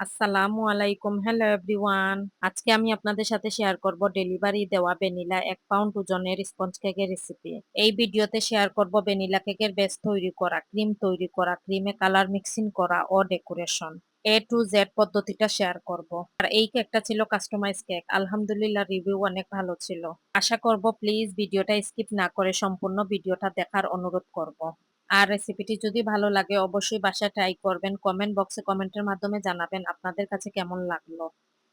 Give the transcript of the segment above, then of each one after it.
আসসালামু আলাইকুম। Hello everyone. আজকে আমি আপনাদের সাথে শেয়ার করব ডেলিভারি দেওয়া ভ্যানিলা ১ পাউন্ড ওজনের স্পঞ্জ কেকের রেসিপি। এই ভিডিওতে শেয়ার করব ভ্যানিলা কেকের বেস তৈরি করা, ক্রিম তৈরি করা, ক্রিমে কালার মিক্সিং করা ও ডেকোরেশন। এ টু জেড পদ্ধতিটা শেয়ার করব। আর এই কেকটা ছিল কাস্টমাইজ কেক। আলহামদুলিল্লাহ রিভিউ অনেক ভালো ছিল। আশা করব প্লিজ ভিডিওটা স্কিপ না করে সম্পূর্ণ ভিডিওটা দেখার অনুরোধ করব। আর রেসিপিটি যদি ভালো লাগে অবশ্যই বাসায় ট্রাই করবেন। কমেন্ট বক্সে কমেন্টের মাধ্যমে জানাবেন আপনাদের কাছে কেমন লাগলো।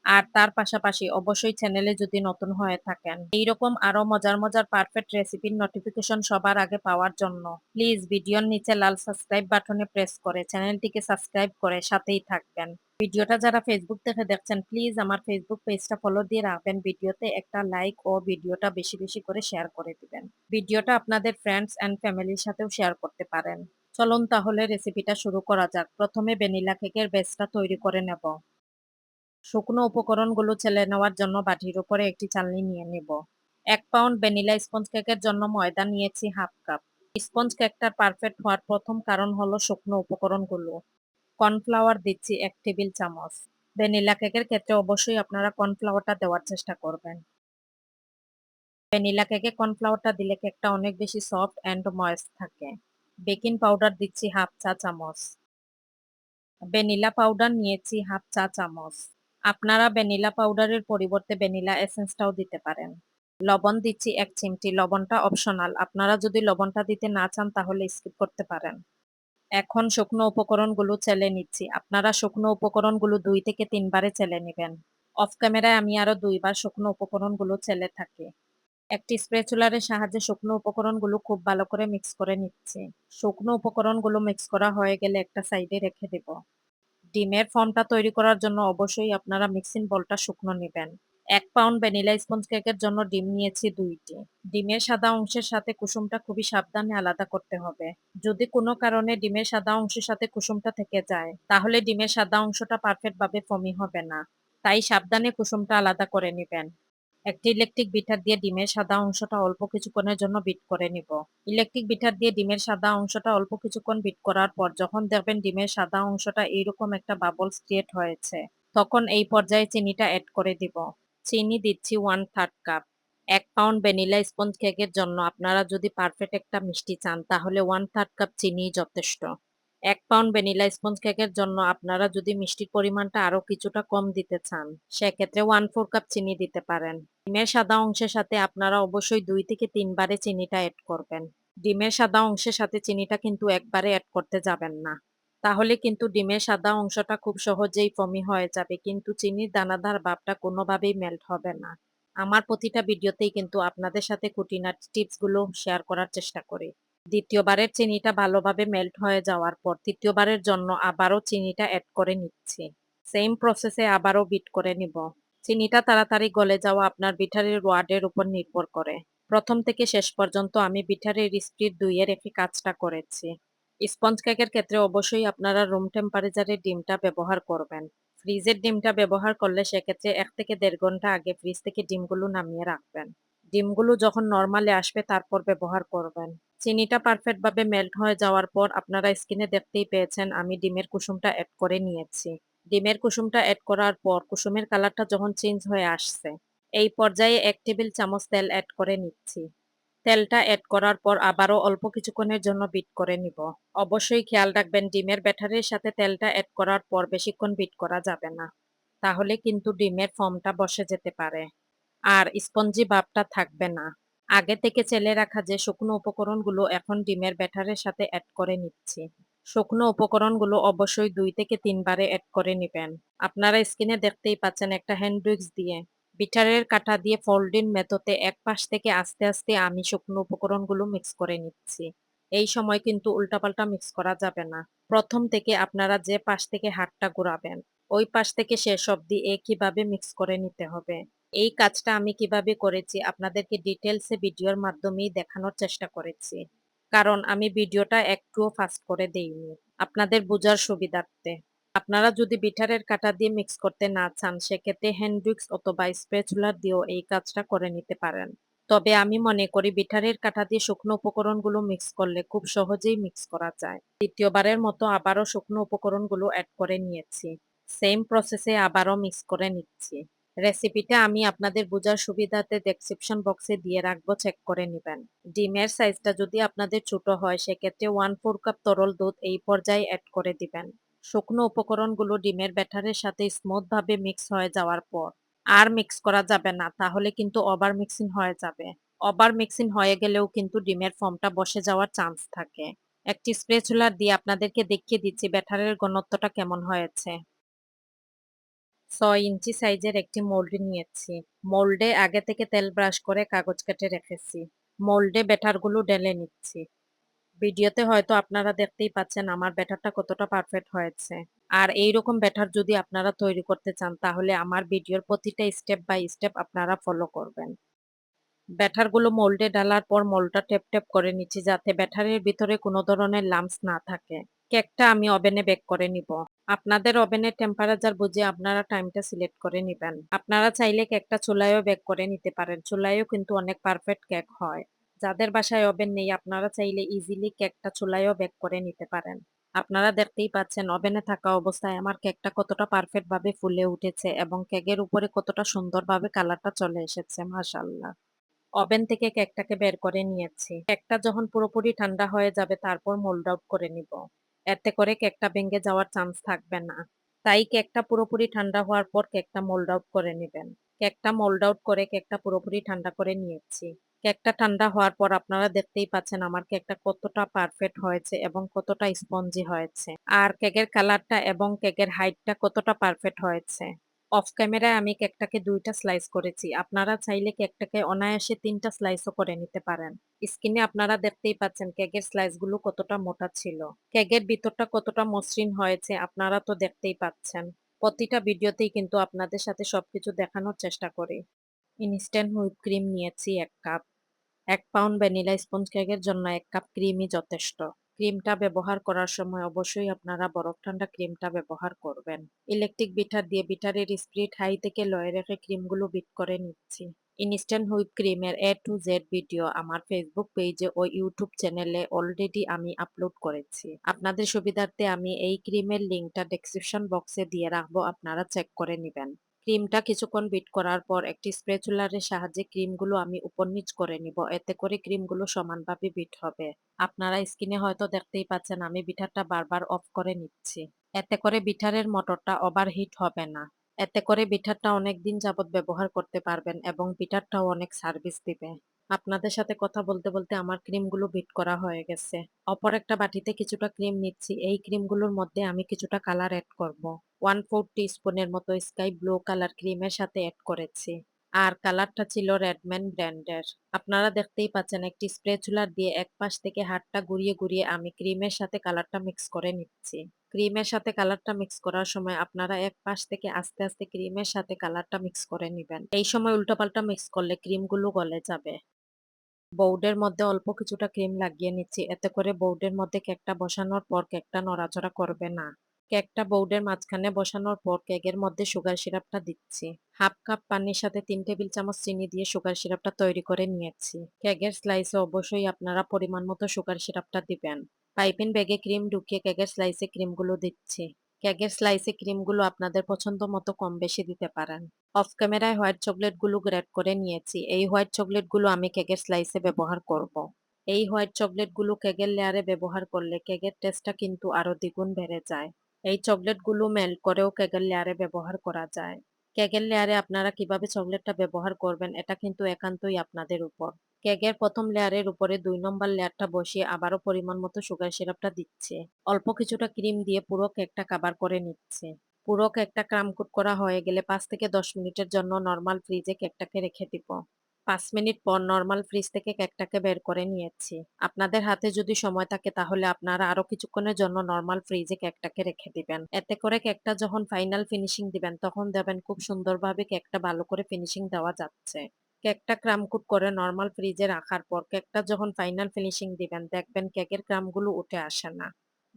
আর তার পাশাপাশি অবশ্যই চ্যানেলে যদি নতুন হয়ে থাকেন এইরকম আরো মজার মজার পারফেক্ট রেসিপির নোটিফিকেশন সবার আগে পাওয়ার জন্য প্লিজ ভিডিওর নিচে লাল সাবস্ক্রাইব বাটনে প্রেস করে চ্যানেলটিকে সাবস্ক্রাইব করে সাথেই থাকবেন। ভিডিওটা যারা ফেসবুক থেকে দেখছেন প্লিজ আমার ফেসবুক পেজটা ফলো দিয়ে রাখবেন। ভিডিওতে একটা লাইক ও ভিডিওটা বেশি বেশি করে শেয়ার করে দিবেন। ভিডিওটা আপনাদের ফ্রেন্ডস এন্ড ফ্যামিলির সাথেও শেয়ার করতে পারেন। চলুন তাহলে রেসিপিটা শুরু করা যাক। প্রথমে ভ্যানিলা কেকের বেসটা তৈরি করে নেব। শুকনো উপকরণগুলো চেলে নেওয়ার জন্য বাটির উপরে একটি চালনি নিয়ে নেব। ১ পাউন্ড ভ্যানিলা স্পঞ্জ কেকের জন্য ময়দা নিয়েছি হাফ কাপ। স্পঞ্জ কেকটার পারফেক্ট হওয়ার প্রথম কারণ হলো শুকনো উপকরণগুলো। কর্নফ্লাওয়ার দিচ্ছি ১ টেবিল চামচ। ভ্যানিলা কেকের ক্ষেত্রে অবশ্যই আপনারা কর্নফ্লাওয়ারটা দেওয়ার চেষ্টা করবেন। ভ্যানিলা কেকে কর্নফ্লাওয়ারটা দিলে কেকটা অনেক বেশি সফট অ্যান্ড ময়েস্ট থাকে। বেকিং পাউডার দিচ্ছি হাফ চা চামচ। ভ্যানিলা পাউডার নিয়েছি হাফ চা চামচ। আপনারা ভ্যানিলা পাউডারের পরিবর্তে ভ্যানিলা এসেন্সটাও দিতে পারেন। লবণ দিচ্ছি ১ চিমটি। লবণটা অপশনাল। আপনারা যদি লবণটা দিতে না চান তাহলে স্কিপ করতে পারেন। এখন শুকনো উপকরণগুলো চেলে নিচ্ছি। আপনারা শুকনো উপকরণগুলো ২ থেকে ৩ বারে চেলে নিবেন। অফ ক্যামেরায় আমি আরো ২ বার শুকনো উপকরণগুলো চেলে থাকি। একটি স্প্যাচুলারের সাহায্যে শুকনো উপকরণগুলো খুব ভালো করে মিক্স করে নিচ্ছি। শুকনো উপকরণগুলো মিক্স করা হয়ে গেলে একটা সাইডে রেখে দেব। ডিমের ফর্মটা তৈরি করার জন্য অবশ্যই আপনারা মিক্সিং বোলটা শুকনো নেবেন। ১ পাউন্ড ভ্যানিলা স্পঞ্জ কেকের জন্য ডিম নিয়েছি ২টি। ডিমের সাদা অংশের সাথে কুসুমটা খুবই সাবধানে আলাদা করতে হবে। যদি কোনো কারণে ডিমের সাদা অংশের সাথে কুসুমটা থেকে যায় তাহলে ডিমের সাদা অংশটা পারফেক্ট ভাবে ফোমি হবে না। তাই সাবধানে কুসুমটা আলাদা করে নেবেন। একটি ইলেকট্রিক বিটার দিয়ে ডিমের সাদা অংশটা অল্প কিছুক্ষণের জন্য বিট করে নিব। ইলেকট্রিক বিটার দিয়ে ডিমের সাদা অংশটা অল্প কিছুক্ষণ বিট করার পর যখন দেখবেন ডিমের সাদা অংশটা এইরকম একটা বাবলস ক্রিয়েট হয়েছে তখন এই পর্যায়ে চিনিটা এড করে দিব। চিনি দিচ্ছি 1/3 কাপ। ১ পাউন্ড ভ্যানিলা স্পঞ্জ কেকের জন্য আপনারা যদি পারফেক্ট একটা মিষ্টি চান তাহলে 1/3 কাপ চিনিই যথেষ্ট। ১ পাউন্ড ভ্যানিলা স্পঞ্জ কেকের জন্য আপনারা যদি মিষ্টির পরিমাণটা আরো কিছুটা কম দিতে চান সেক্ষেত্রে 1/4 কাপ চিনি দিতে পারেন। ডিমের সাদা অংশের সাথে আপনারা অবশ্যই ২ থেকে ৩ বারে চিনিটা এড করবেন। ডিমের সাদা অংশের সাথে চিনিটা কিন্তু একবারে এড করতে যাবেন না। তাহলে কিন্তু ডিমের সাদা অংশটা খুব সহজেই ফমি হয়ে যাবে কিন্তু চিনির দানাদার ভাবটা কোনোভাবেই মেল্ট হবে না। আমার প্রতিটা ভিডিওতেই কিন্তু আপনাদের সাথে খুঁটিনাটি টিপসগুলো শেয়ার করার চেষ্টা করি। দ্বিতীয়বারের চিনিটা ভালোভাবে মেল্ট হয়ে যাওয়ার পর তৃতীয়বারের জন্য আবারও চিনিটা এড করে নিচ্ছি। সেম প্রসেসে আবারও বিট করে নিব। চিনিটা তাড়াতাড়ি গলে যাওয়া আপনার বিটারের ওয়ার্ডের উপর নির্ভর করে। প্রথম থেকে শেষ পর্যন্ত আমি বিটারের স্পিড ২ এ রেখে কাজটা করেছি। স্পঞ্জ কেকের ক্ষেত্রে অবশ্যই আপনারা রুম টেম্পারেচারের ডিমটা ব্যবহার করবেন। ফ্রিজের ডিমটা ব্যবহার করলে সেক্ষেত্রে ১ থেকে ১.৫ ঘন্টা আগে ফ্রিজ থেকে ডিমগুলো নামিয়ে রাখবেন। ডিমগুলো যখন নরমালে আসবে তারপর ব্যবহার করবেন। চিনিটা পারফেক্ট ভাবে মেল্ট হয়ে যাওয়ার পর আপনারা স্ক্রিনে দেখতেই পেয়েছেন আমি ডিমের কুসুমটা এড করে নিয়েছি। ডিমের কুসুমটা এড করার পর কুসুমের কালারটা যখন চেঞ্জ হয়ে আসছে এই পর্যায়ে ১ টেবিল চামচ তেল এড করে নিচ্ছি। তেলটা এড করার পর আবারও অল্প কিছুক্ষণের জন্য বিট করে নিব। অবশ্যই খেয়াল রাখবেন ডিমের ব্যাটারের সাথে তেলটা এড করার পর বেশিক্ষণ বিট করা যাবে না। তাহলে কিন্তু ডিমের ফর্মটা বসে যেতে পারে। আর স্পঞ্জি ভাবটা থাকবে না। আগে থেকে চেলে রাখা যে শুকনো উপকরণগুলো এখন ডিমের ব্যাটারের সাথে এড করে নিচ্ছি। শুকনো উপকরণগুলো অবশ্যই ২ থেকে ৩ বারে এড করে নিবেন। আপনারা স্ক্রিনে দেখতেই পাচ্ছেন একটা হ্যান্ড উইক্স দিয়ে বিটারের কাঁটা দিয়ে ফোল্ডিং মেথডে এক পাশ থেকে আস্তে আস্তে আমি শুকনো উপকরণগুলো মিক্স করে নিচ্ছি। এই সময় কিন্তু উল্টাপাল্টা মিক্স করা যাবে না। প্রথম থেকে আপনারা যে পাশ থেকে হাতটা ঘোরাবেন ওই পাশ থেকে শেষ অবধি একইভাবে মিক্স করে নিতে হবে। এই কাজটা আমি কিভাবে করেছি আপনাদেরকে ডিটেলসে ভিডিওর মাধ্যমেই দেখানোর চেষ্টা করেছি। কারণ আমি ভিডিওটা একটুও ফাস্ট করে দেইনি। আপনাদের বোঝার সুবিধার্থে। আপনারা যদি বিটারের কাঁটা দিয়ে মিক্স করতে না চান সেক্ষেত্রে হ্যান্ড উইক্স অথবা স্প্যাচুলা দিয়েও এই কাজটা করে নিতে পারেন। তবে আমি মনে করি বিটারের কাঁটা দিয়ে শুকনো উপকরণগুলো মিক্স করলে খুব সহজেই মিক্স করা যায়। দ্বিতীয়বারের মতো আবারও শুকনো উপকরণগুলো এড করে নিয়েছি। সেম প্রসেসে আবারও মিক্স করে নিচ্ছি। রেসিপিটা আমি আপনাদের বোঝার সুবিধাতে ডেসক্রিপশন বক্সে দিয়ে রাখবো, চেক করে নিবেন। ডিমের সাইজটা যদি আপনাদের ছোট হয় সেক্ষেত্রে 1/4 কাপ তরল দুধ এই পর্যায়ে অ্যাড করে দিবেন। শুকনো উপকরণগুলো ডিমের ব্যাটারের সাথে স্মুথ ভাবে মিক্স হয়ে যাওয়ার পর আর মিক্স করা যাবে না, তাহলে কিন্তু ওভার মিক্সিং হয়ে যাবে। ওভার মিক্সিং হয়ে গেলেও কিন্তু ডিমের ফর্মটা বসে যাওয়ার চান্স থাকে। একটি স্প্যাচুলা দিয়ে আপনাদেরকে দেখিয়ে দিচ্ছি ব্যাটারের ঘনত্বটা কেমন হয়েছে। 6 ইঞ্চি সাইজের একটি মোল্ড নিয়েছি। মোল্ডে আগে থেকে তেল ব্রাশ করে কাগজ কেটে রেখেছি। মোল্ডে ব্যাটারগুলো ঢেলে নিচ্ছি। ভিডিওতে হয়তো আপনারা দেখতেই পাচ্ছেন আমার ব্যাটারটা কতটা পারফেক্ট হয়েছে। আর এইরকম ব্যাটার যদি আপনারা তৈরি করতে চান তাহলে আমার ভিডিওর প্রতিটা স্টেপ বাই স্টেপ আপনারা ফলো করবেন। ব্যাটারগুলো মোল্ডে ঢালার পর মোল্ডটা টেপ টেপ করে নিচ্ছি যাতে ব্যাটারের ভিতরে কোনো ধরনের লাম্পস না থাকে। কেকটা আমি ওভেনে বেক করে নিব। আপনাদের ওভেনের টেম্পারেচার বুঝে আপনারা টাইমটা সিলেক্ট করে নিবেন। আপনারা চাইলে কেকটা চুলায়ও বেক করে নিতে পারেন। চুলায়ও কিন্তু অনেক পারফেক্ট কেক হয়। যাদের বাসায় ওভেন নেই আপনারা চাইলে ইজিলি কেকটা চুলায়ও বেক করে নিতে পারেন। আপনারা দেখতেই পাচ্ছেন ওভেনে থাকা অবস্থায় আমার কেকটা কতটা পারফেক্ট ভাবে ফুলে উঠেছে এবং কেকের উপরে কতটা সুন্দরভাবে কালারটা চলে এসেছে, মাশাআল্লাহ। ওভেন থেকে কেকটাকে বের করে নিয়েছি। কেকটা যখন পুরোপুরি ঠান্ডা হয়ে যাবে তারপর মোল্ড আউট করে নিব। এতে করে কেকটা ভেঙে যাওয়ার চান্স থাকবে না। তাই কেকটা পুরোপুরি ঠান্ডা হওয়ার পর কেকটা মোল্ড আউট করে নেবেন। কেকটা মোল্ড আউট করে কেকটা পুরোপুরি ঠান্ডা করে নিয়েছি। কেকটা ঠান্ডা হওয়ার পর আপনারা দেখতেই পাচ্ছেন আমার কেকটা কতটা পারফেক্ট হয়েছে এবং কতটা স্পঞ্জি হয়েছে। আর কেকের কালারটা এবং কেকের হাইটটা কতটা পারফেক্ট হয়েছে। অফ ক্যামেরায় আমি কেকটাকে 2টা স্লাইস করেছি। আপনারা চাইলে কেকটাকে অনায়াসে 3টা স্লাইসও করে নিতে পারেন। স্ক্রিনে আপনারা দেখতেই পাচ্ছেন কেকের স্লাইসগুলো কতটা মোটা ছিল। কেকের ভিতরটা কতটা মসৃণ হয়েছে আপনারা তো দেখতেই পাচ্ছেন। প্রতিটা ভিডিওতেই কিন্তু আপনাদের সাথে সবকিছু দেখানোর চেষ্টা করি। ইনস্ট্যান্ট হুইপ ক্রিম নিয়েছি 1 কাপ। 1 পাউন্ড ভ্যানিলা স্পঞ্জ কেকের জন্য 1 কাপ ক্রিমই যথেষ্ট। ক্রিমটা ব্যবহার করার সময় অবশ্যই আপনারা বরফ ঠান্ডা ক্রিমটা ব্যবহার করবেন। ইলেকট্রিক বিটার দিয়ে বিটারের স্পিড হাই থেকে লয়ে রেখে ক্রিমগুলো বিট করে নিচ্ছি। ইনস্ট্যান্ট হুইপ ক্রিমের এ টু জেড ভিডিও আমার ফেসবুক পেজে ও ইউটিউব চ্যানেলে অলরেডি আমি আপলোড করেছি। আপনাদের সুবিধার্থে আমি এই ক্রিমের লিঙ্কটা ডেসক্রিপশন বক্সে দিয়ে রাখবো, আপনারা চেক করে নিবেন। ক্রিমটা কিছুক্ষণ বিট করার পর একটি স্প্যাচুলারের সাহায্যে ক্রিমগুলো আমি উপর নিচ করে নিব, এতে করে ক্রিমগুলো সমানভাবে বিট হবে। আপনারা স্ক্রিনে হয়তো দেখতেই পাচ্ছেন আমি বিটারটা বারবার অফ করে নিচ্ছি। এতে করে বিটারের মোটরটা ওভারহিট হবে না। এতে করে বিটারটা অনেক দিন যাবত ব্যবহার করতে পারবেন এবং বিটারটাও অনেক সার্ভিস দিবে। আপনাদের সাথে কথা বলতে বলতে আমার ক্রিমগুলো বিট করা হয়ে গেছে। অপর একটা বাটিতে কিছুটা ক্রিম নিচ্ছি। এই ক্রিমগুলোর মধ্যে আমি কিছুটা কালার অ্যাড করব। 1/4 টিস্পুনের মতো স্কাই ব্লু কালার ক্রিমের সাথে অ্যাড করেছি। আর কালারটা ছিল রেডম্যান ব্র্যান্ডের। আপনারা দেখতেই পাচ্ছেন একটি স্প্যাচুলার দিয়ে এক পাশ থেকে হাতটা ঘুরিয়ে ঘুরিয়ে আমি ক্রিমের সাথে কালারটা মিক্স করে নিচ্ছি। ক্রিমের সাথে কালারটা মিক্স করার সময় আপনারা এক পাশ থেকে আস্তে আস্তে ক্রিমের সাথে কালারটা মিক্স করে নিবেন। এই সময় উল্টোপাল্টা মিক্স করলে ক্রিমগুলো গলে যাবে। বোর্ডের মধ্যে অল্প কিছুটা ক্রিম লাগিয়ে নিচ্ছি, এতে করে বোর্ডের মধ্যে কেকটা বসানোর পর কেকটা নড়াচড়া করবে না। কেকটা বোর্ডের মাঝখানে বসানোর পর কেকের মধ্যে সুগার সিরাপটা দিচ্ছি। হাফ কাপ পানির সাথে 3 টেবিল চামচ চিনি দিয়ে সুগার সিরাপটা তৈরি করে নিয়েছি। কেকের স্লাইসে অবশ্যই আপনারা পরিমাণ মতো সুগার সিরাপটা দিবেন। পাইপিং ব্যাগে ক্রিম ঢুকিয়ে কেকের স্লাইসে ক্রিমগুলো দিচ্ছি। কেকের স্লাইসে ক্রিমগুলো আপনাদের পছন্দ মতো কম বেশি দিতে পারেন। অফ ক্যামেরায় হোয়াইট চকলেটগুলো গ্রেট করে নিয়েছি। এই হোয়াইট চকলেটগুলো আমি কেকের স্লাইসে ব্যবহার করব। এই হোয়াইট চকলেটগুলো কেকের লেয়ারে ব্যবহার করলে কেকের টেস্টটা কিন্তু আরো দ্বিগুণ বেড়ে যায়। এই চকলেটগুলো মেল্ট করেও কেকের লেয়ারে ব্যবহার করা যায়। কেকের লেয়ারে আপনারা কিভাবে চকলেটটা ব্যবহার করবেন এটা কিন্তু একান্তই আপনাদের উপর। কেকের প্রথম লেয়ারের উপরে 2 নম্বর লেয়ারটা বসিয়ে আবারও পরিমাণ মতো সুগার সিরাপটা দিচ্ছে। অল্প কিছুটা ক্রিম দিয়ে পুরো কেকটা কাভার করে নিচ্ছে। পুরো কেকটা ক্রাম কোট করা হয়ে গেলে 5 থেকে 10 মিনিটের জন্য নরমাল ফ্রিজে কেকটাকে রেখে দিব। 5 মিনিট পর নরমাল ফ্রিজ থেকে কেকটাকে বের করে নিয়েছি। আপনাদের হাতে যদি সময় থাকে তাহলে আপনারা আরো কিছুক্ষণের জন্য নরমাল ফ্রিজে কেকটাকে রেখে দিবেন। এতে করে কেকটা যখন ফাইনাল ফিনিশিং দিবেন তখন দেখবেন খুব সুন্দরভাবে কেকটা ভালো করে ফিনিশিং দেওয়া যাচ্ছে। কেকটা ক্রাম কোট করে নরমাল ফ্রিজে রাখার পর কেকটা যখন ফাইনাল ফিনিশিং দিবেন দেখবেন কেকের ক্রামগুলো উঠে আসে না।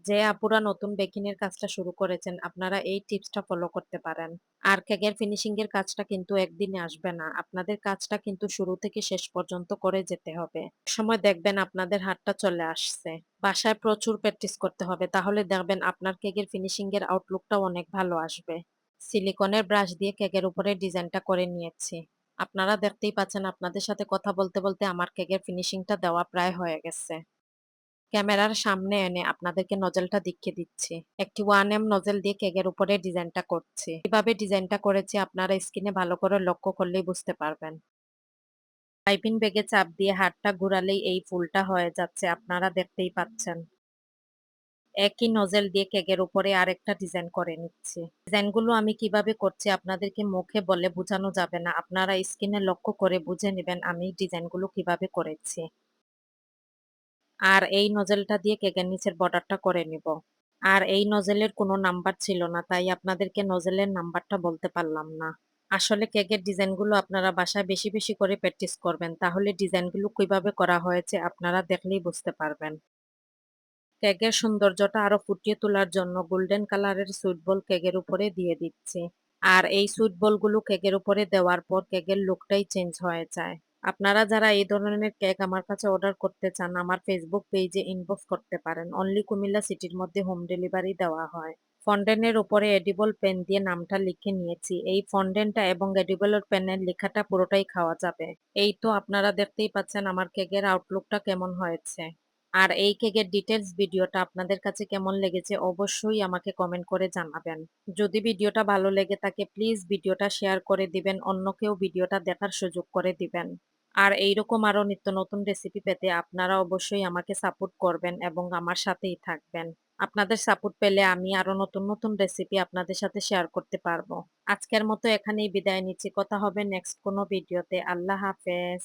যে আপুরা নতুন বেকিং এর কাজটা শুরু করেছেন আপনারা এই টিপসটা ফলো করতে পারেন। আর কেকের ফিনিশিং এর কাজটা কিন্তু একদিনে আসবে না। আপনাদের কাজটা কিন্তু শুরু থেকে শেষ পর্যন্ত করে যেতে হবে। সময় দেখবেন আপনাদের হাতটা চলে আসছে। বাসায় প্রচুর প্র্যাকটিস করতে হবে, তাহলে দেখবেন আপনার কেকের ফিনিশিং এর আউটলুকটাও অনেক ভালো আসবে। সিলিকনের ব্রাশ দিয়ে কেকের উপরে ডিজাইনটা করে নিয়েছি। আপনারা দেখতেই পাচ্ছেন আপনাদের সাথে কথা বলতে বলতে আমার কেকের ফিনিশিংটা দেওয়া প্রায় হয়ে গেছে। ক্যামেরার সামনে এনে আপনাদেরকে নজলটা দেখিয়ে দিচ্ছি। একটি 1M নজল দিয়ে কেকের উপরে ডিজাইনটা করছি। কিভাবে ডিজাইনটা করেছি আপনারা স্ক্রিনে ভালো করে লক্ষ্য করলেই বুঝতে পারবেন। পাইপিং ব্যাগে চাপ দিয়ে হাতটা ঘুরালেই এই ফুলটা হয়ে যাচ্ছে, আপনারা দেখতেই পাচ্ছেন। একই নজল দিয়ে কেকের উপরে আরেকটা ডিজাইন করে নিচ্ছি। ডিজাইনগুলো আমি কিভাবে করছি আপনাদেরকে মুখে বলে বোঝানো যাবে না, আপনারা স্ক্রিনে লক্ষ্য করে বুঝে নেবেন আমি ডিজাইনগুলো কিভাবে করেছি। আর এই নজলটা দিয়ে কেকের নিচের বর্ডারটা করে নিব। আর এই নজেলের কোনো নাম্বার ছিল না, তাই আপনাদেরকে নজেলের নাম্বারটা বলতে পারলাম না। আসলে কেকের ডিজাইনগুলো আপনারা বাসায় বেশি বেশি করে প্র্যাকটিস করবেন, তাহলে ডিজাইনগুলো কিভাবে করা হয়েছে আপনারা দেখলেই বুঝতে পারবেন। কেকের সৌন্দর্যটা আরো ফুটিয়ে তোলার জন্য গোল্ডেন কালারের সুইট বল কেকের উপরে দিয়ে দিচ্ছি। আর এই সুইট বলগুলো কেকের উপরে দেওয়ার পর কেকের লুকটাই চেঞ্জ হয়ে যায়। আপনারা যারা এই ধরনের কেক আমার কাছে অর্ডার করতে চান আমার ফেসবুক পেজে ইনবক্স করতে পারেন। অনলি কুমিল্লা সিটির মধ্যে হোম ডেলিভারি দেওয়া হয়। ফন্ডেন্টের উপরে এডিবল পেন দিয়ে নামটা লিখে নিয়েছি। এই ফন্ডেন্টটা এবং এডিবল পেনের লেখাটা পুরোটাই খাওয়া যাবে। এই তো আপনারা দেখতেই পাচ্ছেন আমার কেকের আউটলুকটা কেমন হয়েছে। আর এই কেকের ডিটেলস ভিডিওটা আপনাদের কাছে কেমন লেগেছে অবশ্যই আমাকে কমেন্ট করে জানাবেন। যদি ভিডিওটা ভালো লেগে থাকে প্লিজ ভিডিওটা শেয়ার করে দিবেন, অন্যকেও ভিডিওটা দেখার সুযোগ করে দিবেন। আর এইরকম আরো নিত্য নতুন রেসিপি পেতে আপনারা অবশ্যই আমাকে সাপোর্ট করবেন এবং আমার সাথেই থাকবেন। আপনাদের সাপোর্ট পেলে আমি আরো নতুন নতুন রেসিপি আপনাদের সাথে শেয়ার করতে পারবো। আজকের মতো এখানেই বিদায় নিচ্ছি, কথা হবে নেক্সট কোনো ভিডিওতে। আল্লাহ হাফেজ।